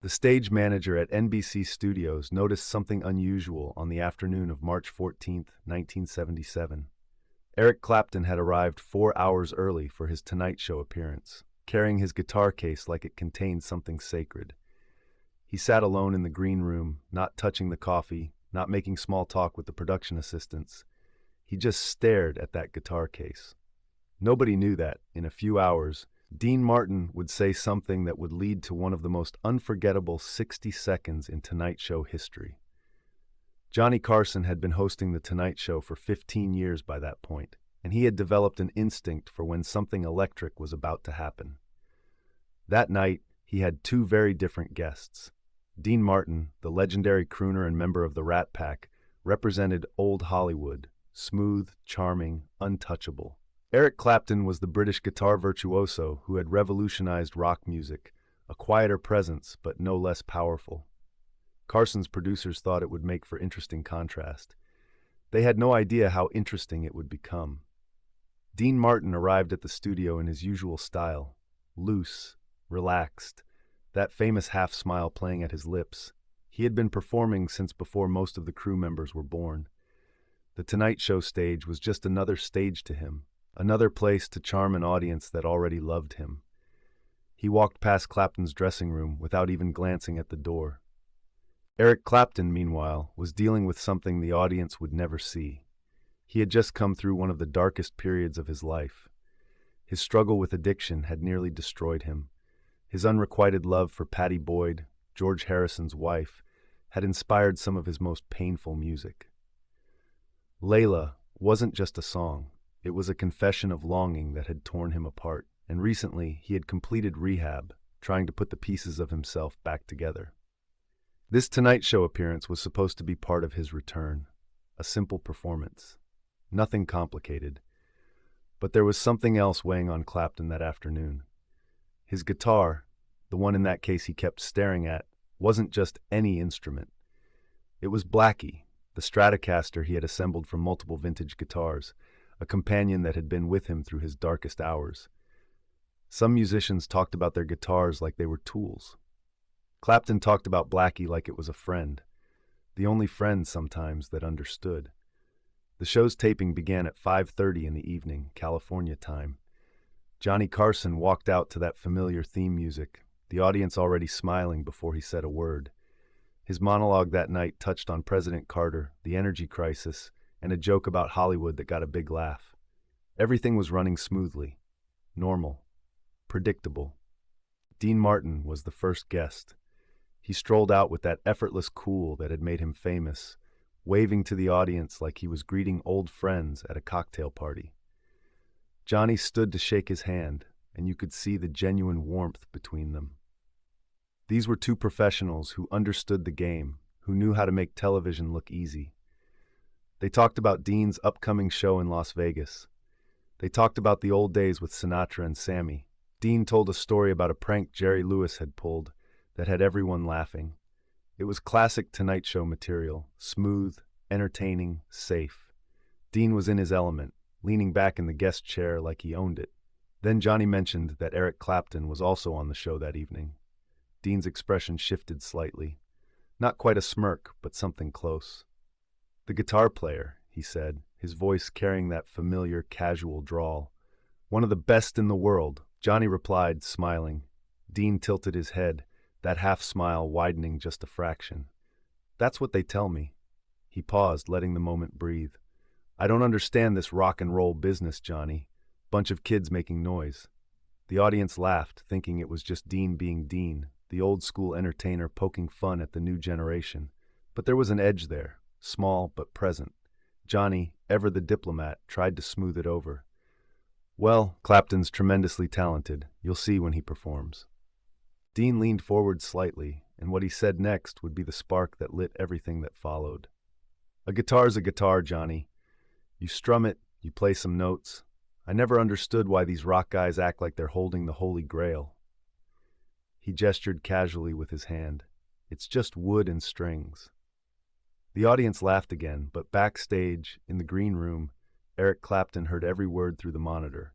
The stage manager at NBC Studios noticed something unusual on the afternoon of March 14th, 1977. Eric Clapton had arrived 4 hours early for his Tonight Show appearance, carrying his guitar case like it contained something sacred. He sat alone in the green room, not touching the coffee, not making small talk with the production assistants. He just stared at that guitar case. Nobody knew that, in a few hours, Dean Martin would say something that would lead to one of the most unforgettable 60 seconds in Tonight Show history. Johnny Carson had been hosting The Tonight Show for 15 years by that point, and he had developed an instinct for when something electric was about to happen. That night, he had two very different guests. Dean Martin, the legendary crooner and member of the Rat Pack, represented old Hollywood, smooth, charming, untouchable. Eric Clapton was the British guitar virtuoso who had revolutionized rock music, a quieter presence but no less powerful. Carson's producers thought it would make for interesting contrast. They had no idea how interesting it would become. Dean Martin arrived at the studio in his usual style, loose, relaxed, that famous half-smile playing at his lips. He had been performing since before most of the crew members were born. The Tonight Show stage was just another stage to him, another place to charm an audience that already loved him. He walked past Clapton's dressing room without even glancing at the door. Eric Clapton, meanwhile, was dealing with something the audience would never see. He had just come through one of the darkest periods of his life. His struggle with addiction had nearly destroyed him. His unrequited love for Pattie Boyd, George Harrison's wife, had inspired some of his most painful music. Layla wasn't just a song. It was a confession of longing that had torn him apart, and recently he had completed rehab, trying to put the pieces of himself back together. This Tonight Show appearance was supposed to be part of his return, a simple performance. Nothing complicated. But there was something else weighing on Clapton that afternoon. His guitar, the one in that case he kept staring at, wasn't just any instrument. It was Blackie, the Stratocaster he had assembled from multiple vintage guitars, a companion that had been with him through his darkest hours. Some musicians talked about their guitars like they were tools. Clapton talked about Blackie like it was a friend, the only friend sometimes that understood. The show's taping began at 5:30 in the evening, California time. Johnny Carson walked out to that familiar theme music, the audience already smiling before he said a word. His monologue that night touched on President Carter, the energy crisis, and a joke about Hollywood that got a big laugh. Everything was running smoothly, normal, predictable. Dean Martin was the first guest. He strolled out with that effortless cool that had made him famous, waving to the audience like he was greeting old friends at a cocktail party. Johnny stood to shake his hand, and you could see the genuine warmth between them. These were two professionals who understood the game, who knew how to make television look easy. They talked about Dean's upcoming show in Las Vegas. They talked about the old days with Sinatra and Sammy. Dean told a story about a prank Jerry Lewis had pulled that had everyone laughing. It was classic Tonight Show material, smooth, entertaining, safe. Dean was in his element, leaning back in the guest chair like he owned it. Then Johnny mentioned that Eric Clapton was also on the show that evening. Dean's expression shifted slightly. Not quite a smirk, but something close. "The guitar player," he said, his voice carrying that familiar, casual drawl. "One of the best in the world," Johnny replied, smiling. Dean tilted his head, that half-smile widening just a fraction. "That's what they tell me." He paused, letting the moment breathe. "I don't understand this rock and roll business, Johnny. Bunch of kids making noise." The audience laughed, thinking it was just Dean being Dean, the old-school entertainer poking fun at the new generation. But there was an edge there, small but present. Johnny, ever the diplomat, tried to smooth it over. "Well, Clapton's tremendously talented. You'll see when he performs." Dean leaned forward slightly, and what he said next would be the spark that lit everything that followed. "A guitar's a guitar, Johnny. You strum it, you play some notes. I never understood why these rock guys act like they're holding the Holy Grail." He gestured casually with his hand. "It's just wood and strings." The audience laughed again, but backstage, in the green room, Eric Clapton heard every word through the monitor.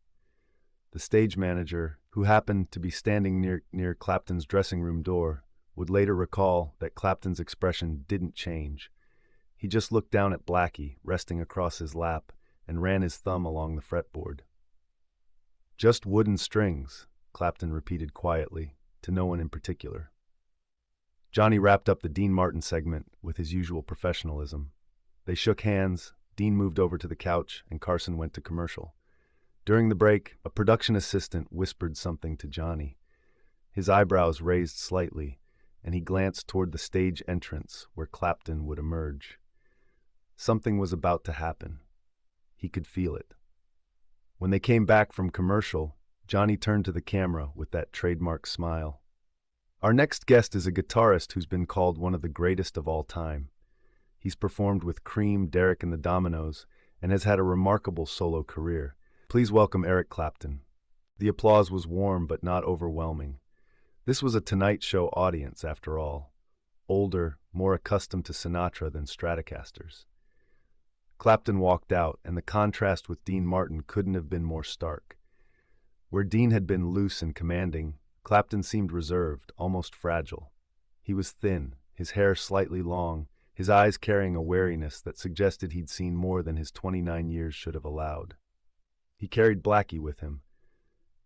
The stage manager, who happened to be standing near Clapton's dressing room door, would later recall that Clapton's expression didn't change. He just looked down at Blackie, resting across his lap, and ran his thumb along the fretboard. "Just wooden strings," Clapton repeated quietly, to no one in particular. Johnny wrapped up the Dean Martin segment with his usual professionalism. They shook hands, Dean moved over to the couch, and Carson went to commercial. During the break, a production assistant whispered something to Johnny. His eyebrows raised slightly, and he glanced toward the stage entrance where Clapton would emerge. Something was about to happen. He could feel it. When they came back from commercial, Johnny turned to the camera with that trademark smile. "Our next guest is a guitarist who's been called one of the greatest of all time. He's performed with Cream, Derek and the Dominoes, and has had a remarkable solo career. Please welcome Eric Clapton." The applause was warm but not overwhelming. This was a Tonight Show audience, after all. Older, more accustomed to Sinatra than Stratocasters. Clapton walked out, and the contrast with Dean Martin couldn't have been more stark. Where Dean had been loose and commanding, Clapton seemed reserved, almost fragile. He was thin, his hair slightly long, his eyes carrying a wariness that suggested he'd seen more than his 29 years should have allowed. He carried Blackie with him.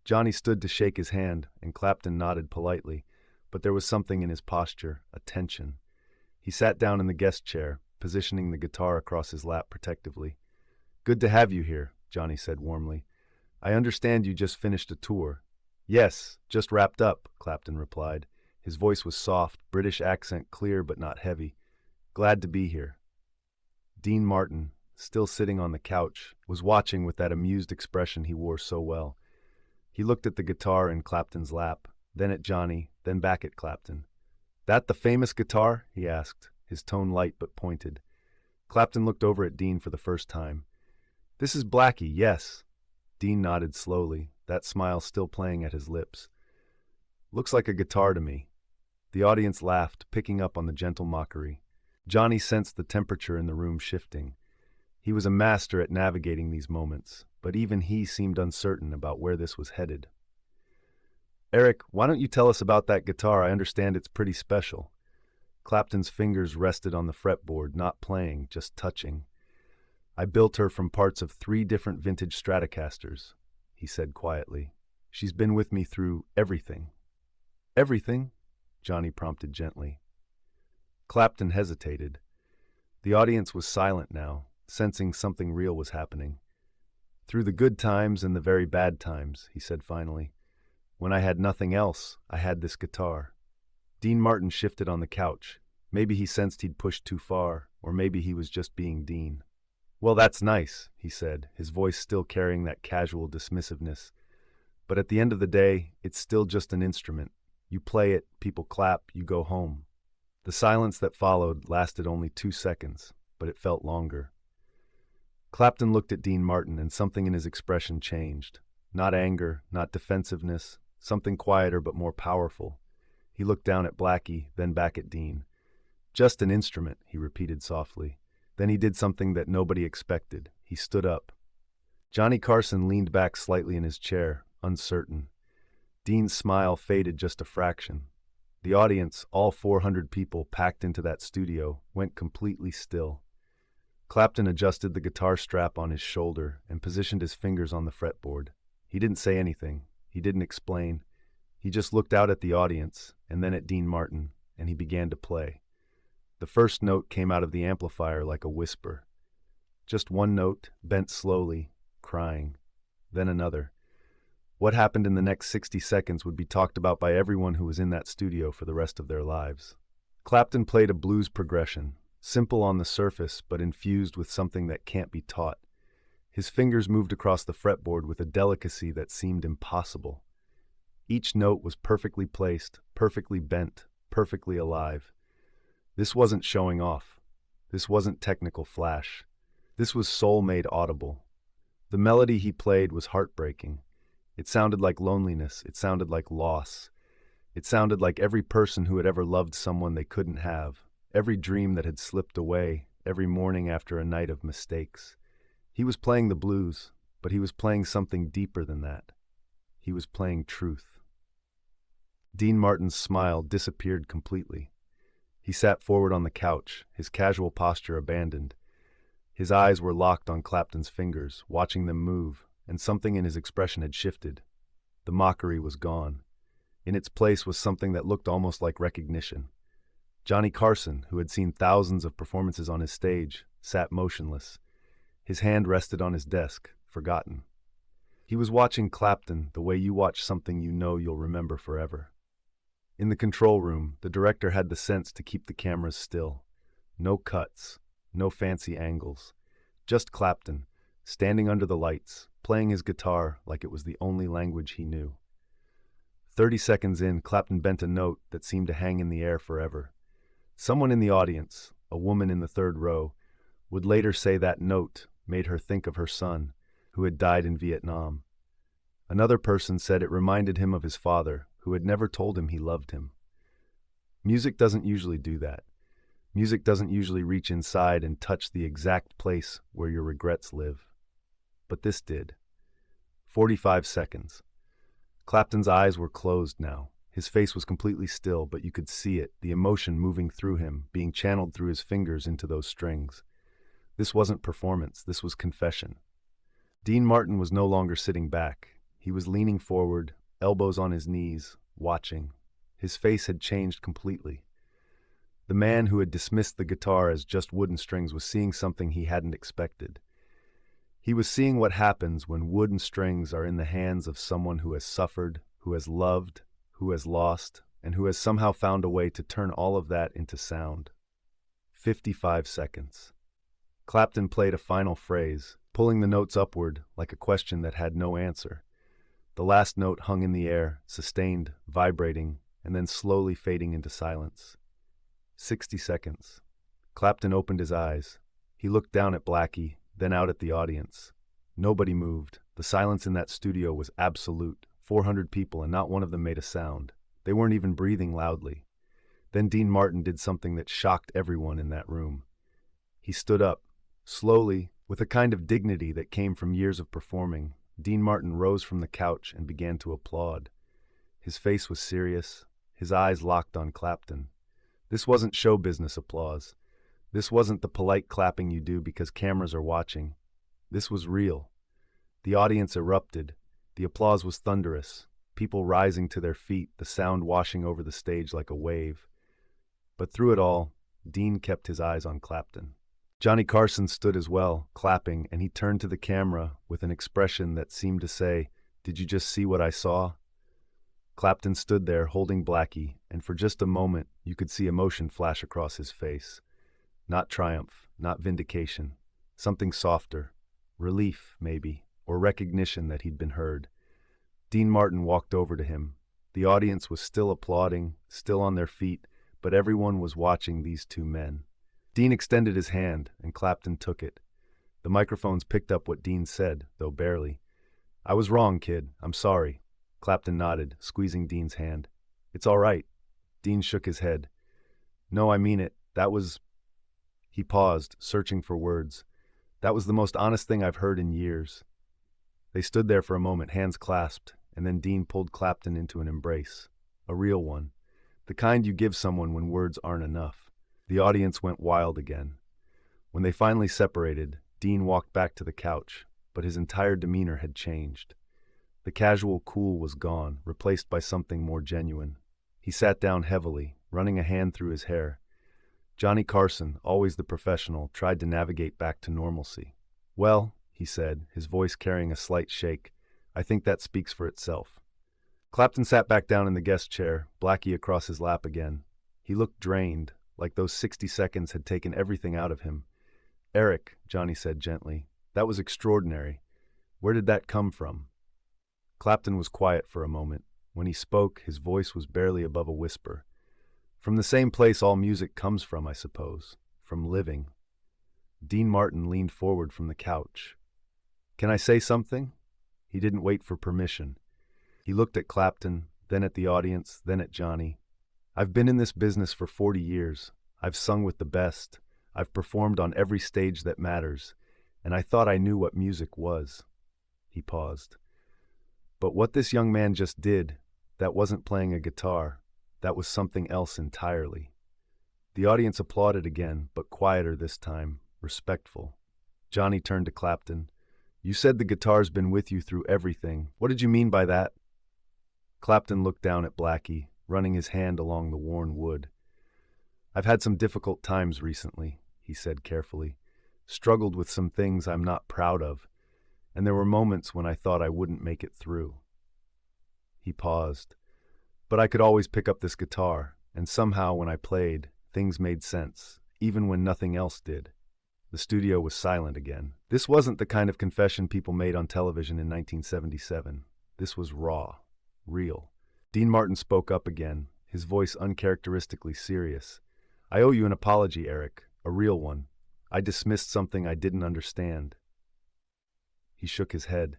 Johnny stood to shake his hand, and Clapton nodded politely, but there was something in his posture, a tension. He sat down in the guest chair, positioning the guitar across his lap protectively. "Good to have you here," Johnny said warmly. "I understand you just finished a tour." "Yes, just wrapped up," Clapton replied. His voice was soft, British accent clear but not heavy. "Glad to be here." Dean Martin, still sitting on the couch, was watching with that amused expression he wore so well. He looked at the guitar in Clapton's lap, then at Johnny, then back at Clapton. "That the famous guitar?" he asked, his tone light but pointed. Clapton looked over at Dean for the first time. "This is Blackie, yes." Dean nodded slowly, that smile still playing at his lips. "Looks like a guitar to me." The audience laughed, picking up on the gentle mockery. Johnny sensed the temperature in the room shifting. He was a master at navigating these moments, but even he seemed uncertain about where this was headed. "Eric, why don't you tell us about that guitar? I understand it's pretty special." Clapton's fingers rested on the fretboard, not playing, just touching. "I built her from parts of 3 different vintage Stratocasters," he said quietly. "She's been with me through everything." "Everything?" Johnny prompted gently. Clapton hesitated. The audience was silent now, sensing something real was happening. "Through the good times and the very bad times," he said finally. "When I had nothing else, I had this guitar." Dean Martin shifted on the couch. Maybe he sensed he'd pushed too far, or maybe he was just being Dean. "Well, that's nice," he said, his voice still carrying that casual dismissiveness. "But at the end of the day, it's still just an instrument. You play it, people clap, you go home." The silence that followed lasted only 2 seconds, but it felt longer. Clapton looked at Dean Martin, and something in his expression changed. Not anger, not defensiveness, something quieter but more powerful. He looked down at Blackie, then back at Dean. "Just an instrument," he repeated softly. Then he did something that nobody expected. He stood up. Johnny Carson leaned back slightly in his chair, uncertain. Dean's smile faded just a fraction. The audience, all 400 people packed into that studio, went completely still. Clapton adjusted the guitar strap on his shoulder and positioned his fingers on the fretboard. He didn't say anything. He didn't explain. He just looked out at the audience, and then at Dean Martin, and he began to play. The first note came out of the amplifier like a whisper. Just one note, bent slowly, crying. Then another. What happened in the next 60 seconds would be talked about by everyone who was in that studio for the rest of their lives. Clapton played a blues progression, simple on the surface but infused with something that can't be taught. His fingers moved across the fretboard with a delicacy that seemed impossible. Each note was perfectly placed, perfectly bent, perfectly alive. This wasn't showing off. This wasn't technical flash. This was soul made audible. The melody he played was heartbreaking. It sounded like loneliness. It sounded like loss. It sounded like every person who had ever loved someone they couldn't have, every dream that had slipped away, every morning after a night of mistakes. He was playing the blues, but he was playing something deeper than that. He was playing truth. Dean Martin's smile disappeared completely. He sat forward on the couch, his casual posture abandoned. His eyes were locked on Clapton's fingers, watching them move, and something in his expression had shifted. The mockery was gone. In its place was something that looked almost like recognition. Johnny Carson, who had seen thousands of performances on his stage, sat motionless. His hand rested on his desk, forgotten. He was watching Clapton the way you watch something you know you'll remember forever. In the control room, the director had the sense to keep the cameras still. No cuts, no fancy angles. Just Clapton, standing under the lights, playing his guitar like it was the only language he knew. 30 seconds in, Clapton bent a note that seemed to hang in the air forever. Someone in the audience, a woman in the third row, would later say that note made her think of her son, who had died in Vietnam. Another person said it reminded him of his father, who had never told him he loved him. Music doesn't usually do that. Music doesn't usually reach inside and touch the exact place where your regrets live. But this did. 45 seconds. Clapton's eyes were closed now. His face was completely still, but you could see it, the emotion moving through him, being channeled through his fingers into those strings. This wasn't performance, this was confession. Dean Martin was no longer sitting back. He was leaning forward, elbows on his knees, watching. His face had changed completely. The man who had dismissed the guitar as just wooden strings was seeing something he hadn't expected. He was seeing what happens when wooden strings are in the hands of someone who has suffered, who has loved, who has lost, and who has somehow found a way to turn all of that into sound. 55 seconds. Clapton played a final phrase, pulling the notes upward like a question that had no answer. The last note hung in the air, sustained, vibrating, and then slowly fading into silence. 60 seconds. Clapton opened his eyes. He looked down at Blackie, then out at the audience. Nobody moved. The silence in that studio was absolute. 400 people and not one of them made a sound. They weren't even breathing loudly. Then Dean Martin did something that shocked everyone in that room. He stood up. Slowly, with a kind of dignity that came from years of performing, Dean Martin rose from the couch and began to applaud. His face was serious, his eyes locked on Clapton. This wasn't show business applause. This wasn't the polite clapping you do because cameras are watching. This was real. The audience erupted. The applause was thunderous, people rising to their feet, the sound washing over the stage like a wave. But through it all, Dean kept his eyes on Clapton. Johnny Carson stood as well, clapping, and he turned to the camera with an expression that seemed to say, "Did you just see what I saw?" Clapton stood there holding Blackie, and for just a moment you could see emotion flash across his face. Not triumph, not vindication, something softer. Relief, maybe, or recognition that he'd been heard. Dean Martin walked over to him. The audience was still applauding, still on their feet, but everyone was watching these two men. Dean extended his hand, and Clapton took it. The microphones picked up what Dean said, though barely. "I was wrong, kid. I'm sorry." Clapton nodded, squeezing Dean's hand. "It's all right." Dean shook his head. "No, I mean it. That was—" He paused, searching for words. "That was the most honest thing I've heard in years." They stood there for a moment, hands clasped, and then Dean pulled Clapton into an embrace. A real one. The kind you give someone when words aren't enough. The audience went wild again. When they finally separated, Dean walked back to the couch, but his entire demeanor had changed. The casual cool was gone, replaced by something more genuine. He sat down heavily, running a hand through his hair. Johnny Carson, always the professional, tried to navigate back to normalcy. "Well," he said, his voice carrying a slight shake, "I think that speaks for itself." Clapton sat back down in the guest chair, Blackie across his lap again. He looked drained, like those 60 seconds had taken everything out of him. "Eric," Johnny said gently, "that was extraordinary. Where did that come from?" Clapton was quiet for a moment. When he spoke, his voice was barely above a whisper. "From the same place all music comes from, I suppose. From living." Dean Martin leaned forward from the couch. "Can I say something?" He didn't wait for permission. He looked at Clapton, then at the audience, then at Johnny. "I've been in this business for 40 years. I've sung with the best. I've performed on every stage that matters. And I thought I knew what music was." He paused. "But what this young man just did, That wasn't playing a guitar. That was something else entirely. The audience applauded again, but quieter this time, respectful. Johnny turned to Clapton. "You said the guitar's been with you through everything. What did you mean by that?" Clapton looked down at Blackie, running his hand along the worn wood. "I've had some difficult times recently," he said carefully. "Struggled with some things I'm not proud of, and there were moments when I thought I wouldn't make it through." He paused. "But I could always pick up this guitar, and somehow when I played, things made sense, even when nothing else did." The studio was silent again. This wasn't the kind of confession people made on television in 1977. This was raw, real. Dean Martin spoke up again, his voice uncharacteristically serious. "I owe you an apology, Eric, a real one. I dismissed something I didn't understand." He shook his head.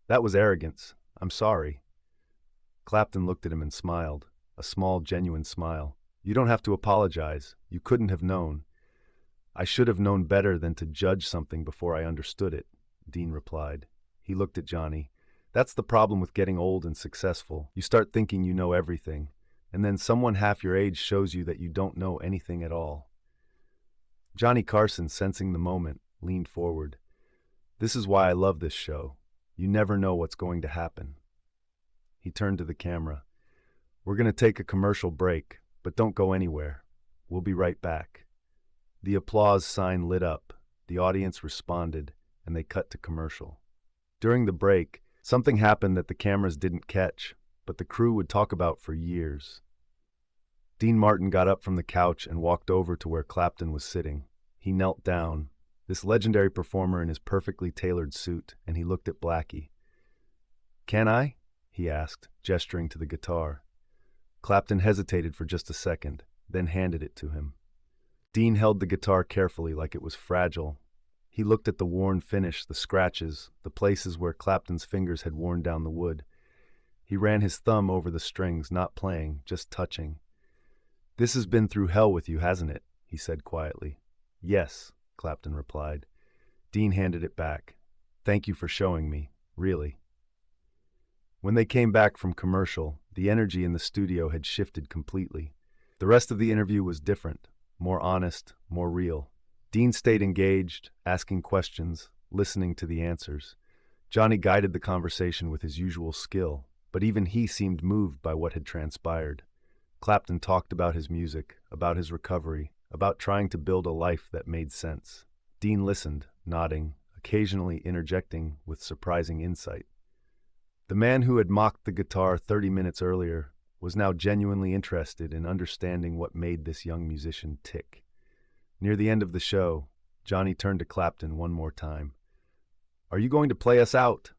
"That was arrogance. I'm sorry." Clapton looked at him and smiled, a small, genuine smile. "You don't have to apologize. You couldn't have known." "I should have known better than to judge something before I understood it," Dean replied. He looked at Johnny. "That's the problem with getting old and successful. You start thinking you know everything, and then someone half your age shows you that you don't know anything at all." Johnny Carson, sensing the moment, leaned forward. "This is why I love this show. You never know what's going to happen." He turned to the camera. "We're going to take a commercial break, but don't go anywhere. We'll be right back." The applause sign lit up, the audience responded, and they cut to commercial. During the break, something happened that the cameras didn't catch, but the crew would talk about for years. Dean Martin got up from the couch and walked over to where Clapton was sitting. He knelt down, this legendary performer in his perfectly tailored suit, and he looked at Blackie. "Can I?" he asked, gesturing to the guitar. Clapton hesitated for just a second, then handed it to him. Dean held the guitar carefully like it was fragile. He looked at the worn finish, the scratches, the places where Clapton's fingers had worn down the wood. He ran his thumb over the strings, not playing, just touching. "This has been through hell with you, hasn't it?" he said quietly. "Yes," Clapton replied. Dean handed it back. "Thank you for showing me, really." When they came back from commercial, the energy in the studio had shifted completely. The rest of the interview was different, more honest, more real. Dean stayed engaged, asking questions, listening to the answers. Johnny guided the conversation with his usual skill, but even he seemed moved by what had transpired. Clapton talked about his music, about his recovery, about trying to build a life that made sense. Dean listened, nodding, occasionally interjecting with surprising insight. The man who had mocked the guitar 30 minutes earlier was now genuinely interested in understanding what made this young musician tick. Near the end of the show, Johnny turned to Clapton one more time. "Are you going to play us out?"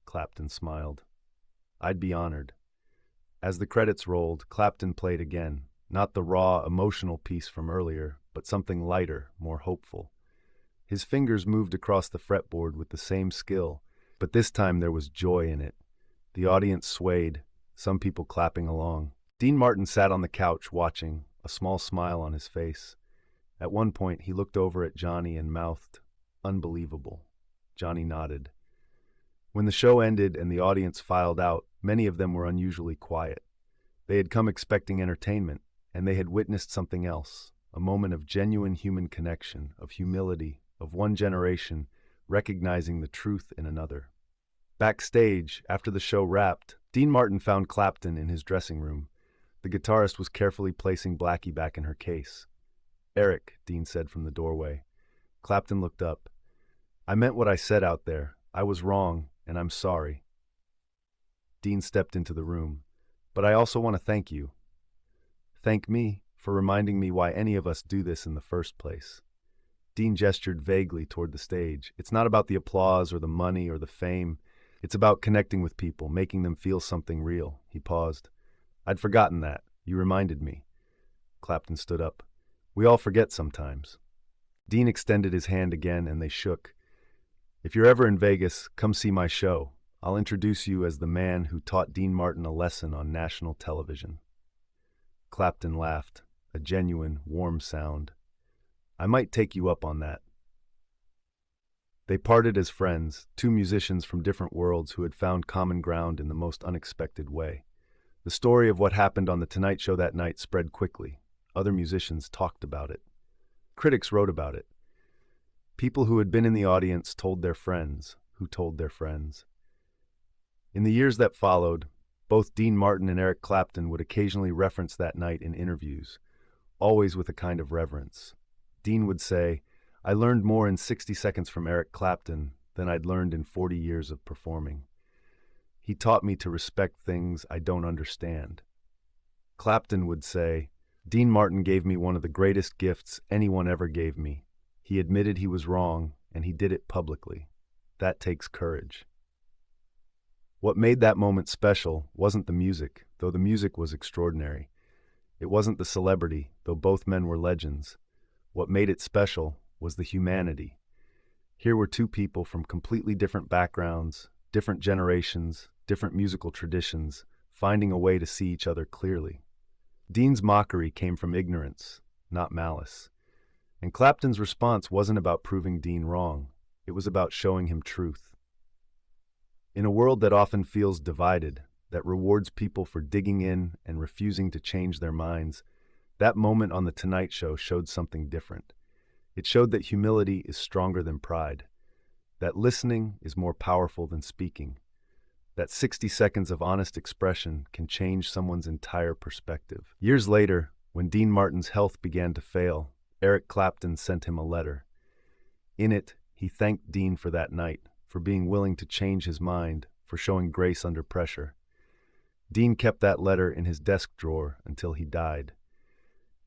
Clapton smiled. "I'd be honored." As the credits rolled, Clapton played again, not the raw, emotional piece from earlier, but something lighter, more hopeful. His fingers moved across the fretboard with the same skill, but this time there was joy in it. The audience swayed, some people clapping along. Dean Martin sat on the couch watching, a small smile on his face. At one point, he looked over at Johnny and mouthed, "Unbelievable." Johnny nodded. When the show ended and the audience filed out, many of them were unusually quiet. They had come expecting entertainment, and they had witnessed something else, a moment of genuine human connection, of humility, of one generation recognizing the truth in another. Backstage, after the show wrapped, Dean Martin found Clapton in his dressing room. The guitarist was carefully placing Blackie back in her case. "Eric," Dean said from the doorway. Clapton looked up. "I meant what I said out there. I was wrong, and I'm sorry." Dean stepped into the room. "But I also want to thank you." "Thank me for reminding me why any of us do this in the first place." Dean gestured vaguely toward the stage. "It's not about the applause or the money or the fame. It's about connecting with people, making them feel something real." He paused. "I'd forgotten that. You reminded me." Clapton stood up. "We all forget sometimes." Dean extended his hand again, and they shook. "If you're ever in Vegas, come see my show. I'll introduce you as the man who taught Dean Martin a lesson on national television." Clapton laughed, a genuine, warm sound. "I might take you up on that." They parted as friends, two musicians from different worlds who had found common ground in the most unexpected way. The story of what happened on The Tonight Show that night spread quickly. Other musicians talked about it. Critics wrote about it. People who had been in the audience told their friends, who told their friends. In the years that followed, both Dean Martin and Eric Clapton would occasionally reference that night in interviews, always with a kind of reverence. Dean would say, "I learned more in 60 seconds from Eric Clapton than I'd learned in 40 years of performing. He taught me to respect things I don't understand." Clapton would say, "Dean Martin gave me one of the greatest gifts anyone ever gave me. He admitted he was wrong, and he did it publicly. That takes courage." What made that moment special wasn't the music, though the music was extraordinary. It wasn't the celebrity, though both men were legends. What made it special was the humanity. Here were two people from completely different backgrounds, different generations, different musical traditions, finding a way to see each other clearly. Dean's mockery came from ignorance, not malice. And Clapton's response wasn't about proving Dean wrong. It was about showing him truth. In a world that often feels divided, that rewards people for digging in and refusing to change their minds, that moment on The Tonight Show showed something different. It showed that humility is stronger than pride, that listening is more powerful than speaking, that 60 seconds of honest expression can change someone's entire perspective. Years later, when Dean Martin's health began to fail, Eric Clapton sent him a letter. In it, he thanked Dean for that night, for being willing to change his mind, for showing grace under pressure. Dean kept that letter in his desk drawer until he died.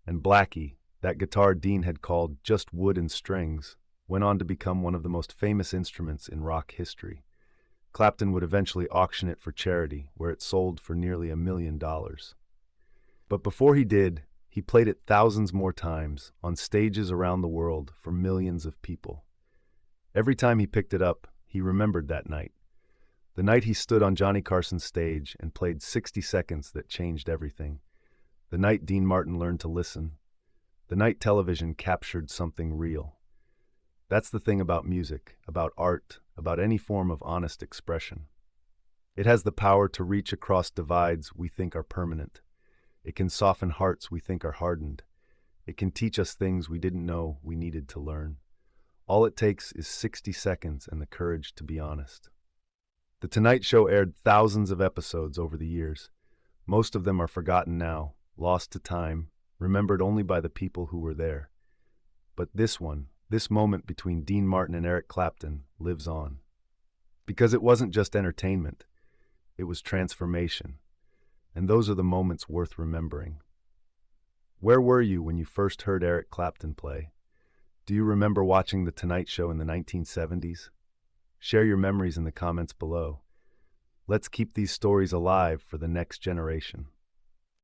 And Blackie, that guitar Dean had called just wood and strings, went on to become one of the most famous instruments in rock history. Clapton would eventually auction it for charity, where it sold for nearly $1 million. But before he did, he played it thousands more times, on stages around the world for millions of people. Every time he picked it up, he remembered that night. The night he stood on Johnny Carson's stage and played 60 seconds that changed everything. The night Dean Martin learned to listen. The night television captured something real. That's the thing about music, about art, about any form of honest expression. It has the power to reach across divides we think are permanent. It can soften hearts we think are hardened. It can teach us things we didn't know we needed to learn. All it takes is 60 seconds and the courage to be honest. The Tonight Show aired thousands of episodes over the years. Most of them are forgotten now, lost to time, remembered only by the people who were there. But this one, this moment between Dean Martin and Eric Clapton, lives on. Because it wasn't just entertainment, it was transformation. And those are the moments worth remembering. Where were you when you first heard Eric Clapton play? Do you remember watching The Tonight Show in the 1970s? Share your memories in the comments below. Let's keep these stories alive for the next generation.